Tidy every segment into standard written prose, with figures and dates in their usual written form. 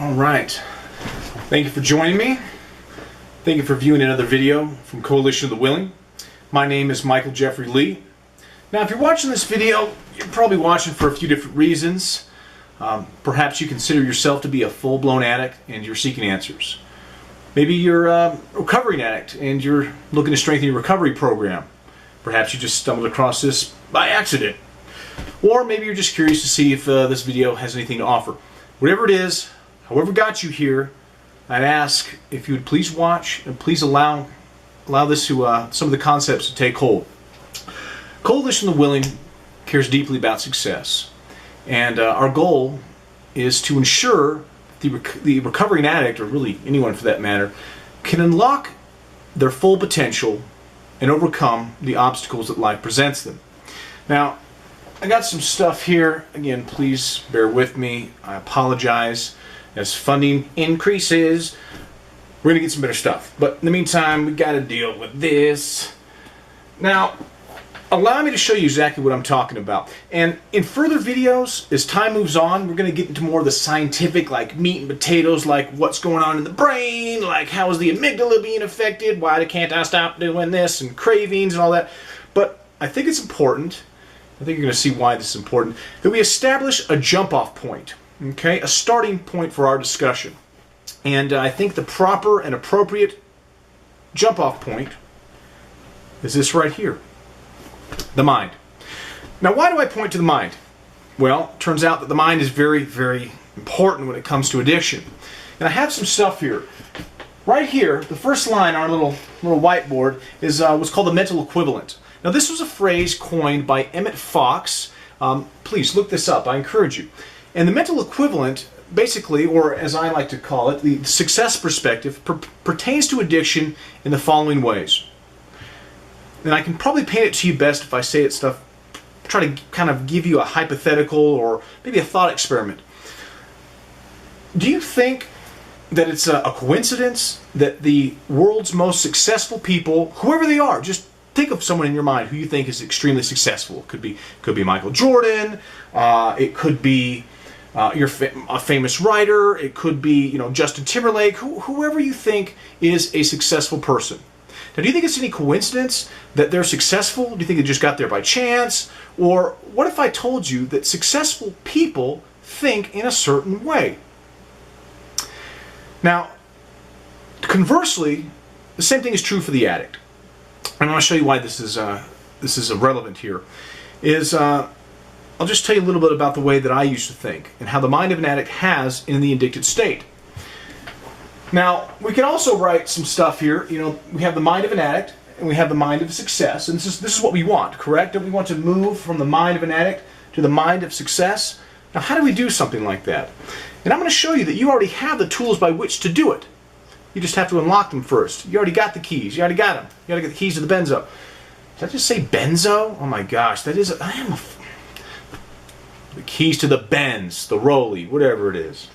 All right. Thank you for joining me. Thank you for viewing another video from Coalition of the Willing. My name is Michael Jeffrey Lee. Now, if you're watching this video, you're probably watching for a few different reasons. Perhaps you consider yourself to be a full-blown addict and you're seeking answers. Maybe you're a recovering addict and you're looking to strengthen your recovery program. Perhaps you just stumbled across this by accident. Or maybe you're just curious to see if this video has anything to offer. Whatever it is, however got you here, I'd ask if you would please watch and please allow this to some of the concepts to take hold. Coalition of the Willing cares deeply about success, and our goal is to ensure the recovering addict, or really anyone for that matter, can unlock their full potential and overcome the obstacles that life presents them. Now, I got some stuff here. Again, please bear with me. I apologize. As funding increases, we're going to get some better stuff. But in the meantime, we got to deal with this. Now, allow me to show you exactly what I'm talking about. And in further videos, as time moves on, we're going to get into more of the scientific, like meat and potatoes, like what's going on in the brain, like how is the amygdala being affected, why can't I stop doing this, and cravings and all that. But I think it's important, I think you're going to see why this is important, that we establish a jump-off point. Okay, a starting point for our discussion. And I think the proper and appropriate jump-off point is this right here. The mind. Now, why do I point to the mind? Well, it turns out that the mind is very, very important when it comes to addiction. And I have some stuff here. Right here, the first line on our little whiteboard is what's called the mental equivalent. Now, this was a phrase coined by Emmett Fox. Please look this up. I encourage you. And the mental equivalent, basically, or as I like to call it, the success perspective, pertains to addiction in the following ways. And I can probably paint it to you best if I say it stuff, try to kind of give you a hypothetical or maybe a thought experiment. Do you think that it's a coincidence that the world's most successful people, whoever they are, just think of someone in your mind who you think is extremely successful. It could be Michael Jordan, it could be a famous writer, it could be Justin Timberlake, whoever you think is a successful person. Now, do you think it's any coincidence that they're successful? Do you think they just got there by chance? Or what if I told you that successful people think in a certain way? Now, conversely, the same thing is true for the addict. And I want to show you why this is relevant here. I'll just tell you a little bit about the way that I used to think and how the mind of an addict has in the addicted state. Now, we can also write some stuff here. We have the mind of an addict and we have the mind of success. And this is what we want, correct? Don't we want to move from the mind of an addict to the mind of success? Now, how do we do something like that? And I'm going to show you that you already have the tools by which to do it. You just have to unlock them first. You already got the keys. You already got them. You got to get the keys to the benzo. Did I just say benzo? Oh my gosh, the keys to the Benz, the Rolly, whatever it is.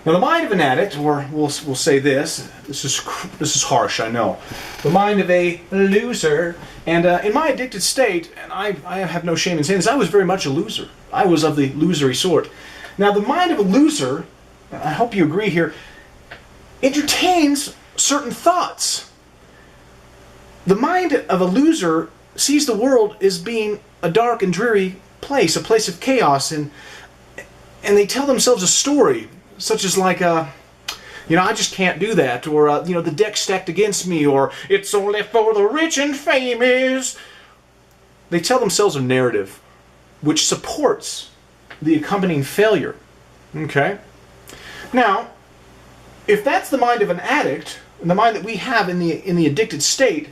Now, the mind of an addict, or we'll say this is harsh, I know. The mind of a loser, and in my addicted state, and I have no shame in saying this, I was very much a loser. I was of the losery sort. Now, the mind of a loser, I hope you agree here, entertains certain thoughts. The mind of a loser sees the world as being a dark and dreary place, a place of chaos, and they tell themselves a story, such as like, I just can't do that, or, the deck's stacked against me, or it's only for the rich and famous. They tell themselves a narrative which supports the accompanying failure. Okay? Now, if that's the mind of an addict, and the mind that we have in the addicted state,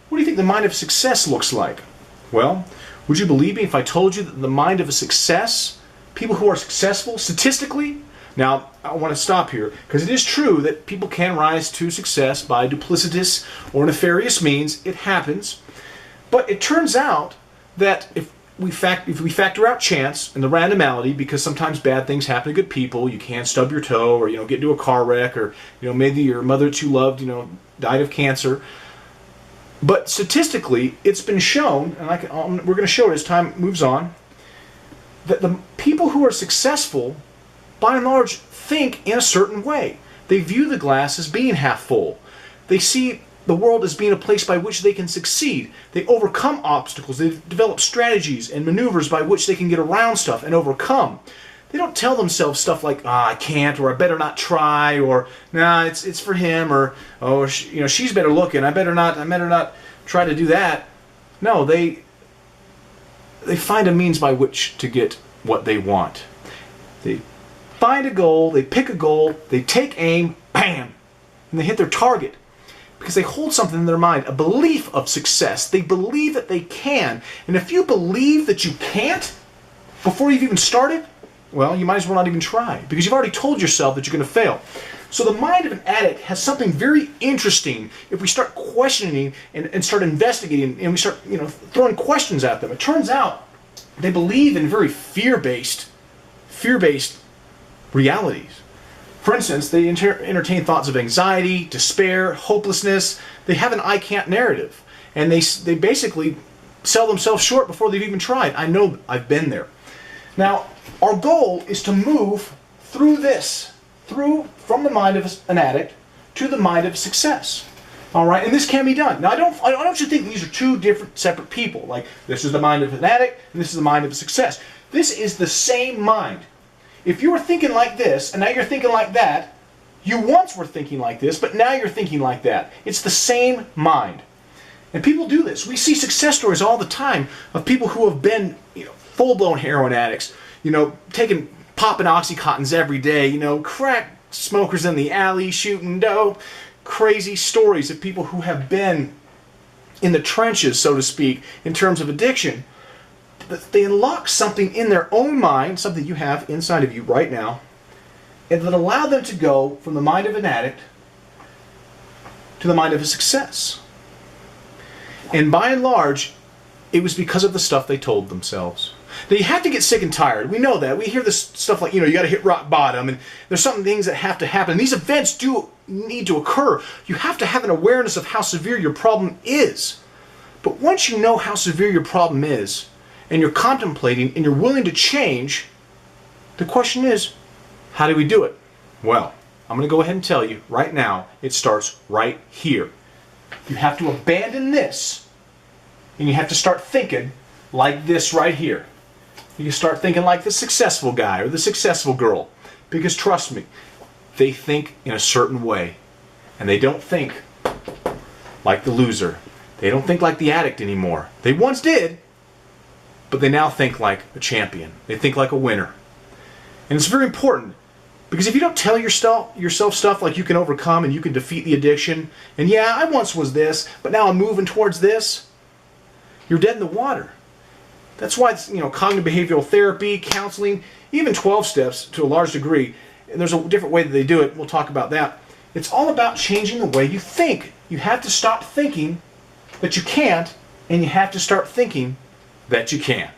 what do you think the mind of success looks like? Well, would you believe me if I told you that the mind of a success, people who are successful statistically, now I want to stop here, because it is true that people can rise to success by duplicitous or nefarious means. It happens. But it turns out that if we factor out chance and the randomity, because sometimes bad things happen to good people, you can stub your toe, or get into a car wreck, or maybe your mother that you loved died of cancer. But statistically, it's been shown, and we're going to show it as time moves on, that the people who are successful by and large, think in a certain way. They view the glass as being half full. They see the world as being a place by which they can succeed. They overcome obstacles. They develop strategies and maneuvers by which they can get around stuff and overcome. They don't tell themselves stuff like, I can't, or I better not try, or nah, it's for him, or oh, she's better looking. I better not try to do that. No, they find a means by which to get what they want. They find a goal, they pick a goal, they take aim, bam, and they hit their target. Because they hold something in their mind, a belief of success. They believe that they can. And if you believe that you can't before you've even started, well, you might as well not even try, because you've already told yourself that you're going to fail. So the mind of an addict has something very interesting if we start questioning and start investigating, and we start throwing questions at them. It turns out they believe in very fear-based realities. For instance, they entertain thoughts of anxiety, despair, hopelessness. They have an I can't narrative. And they basically sell themselves short before they've even tried. I know, I've been there. Now, our goal is to move through from the mind of an addict to the mind of success. All right, and this can be done. Now, I don't want you to think these are two different, separate people. Like, this is the mind of an addict, and this is the mind of success. This is the same mind. If you were thinking like this, and now you're thinking like that, you once were thinking like this, but now you're thinking like that. It's the same mind. And people do this. We see success stories all the time of people who have been, full-blown heroin addicts, popping Oxycontins every day, crack smokers in the alley, shooting dope. Crazy stories of people who have been in the trenches, so to speak, in terms of addiction. They unlock something in their own mind, something you have inside of you right now, and that allow them to go from the mind of an addict to the mind of a success. And by and large, it was because of the stuff they told themselves. Now, you have to get sick and tired. We know that. We hear this stuff like, you got to hit rock bottom, and there's some things that have to happen. These events do need to occur. You have to have an awareness of how severe your problem is. But once you know how severe your problem is, and you're contemplating, and you're willing to change, the question is, how do we do it? Well, I'm going to go ahead and tell you right now, it starts right here. You have to abandon this, and you have to start thinking like this right here. You start thinking like the successful guy or the successful girl. Because trust me, they think in a certain way. And they don't think like the loser. They don't think like the addict anymore. They once did, but they now think like a champion. They think like a winner. And it's very important, because if you don't tell yourself stuff like you can overcome and you can defeat the addiction, and yeah, I once was this, but now I'm moving towards this, you're dead in the water. That's why it's, cognitive behavioral therapy, counseling, even 12 steps to a large degree. And there's a different way that they do it. We'll talk about that. It's all about changing the way you think. You have to stop thinking that you can't, and you have to start thinking that you can.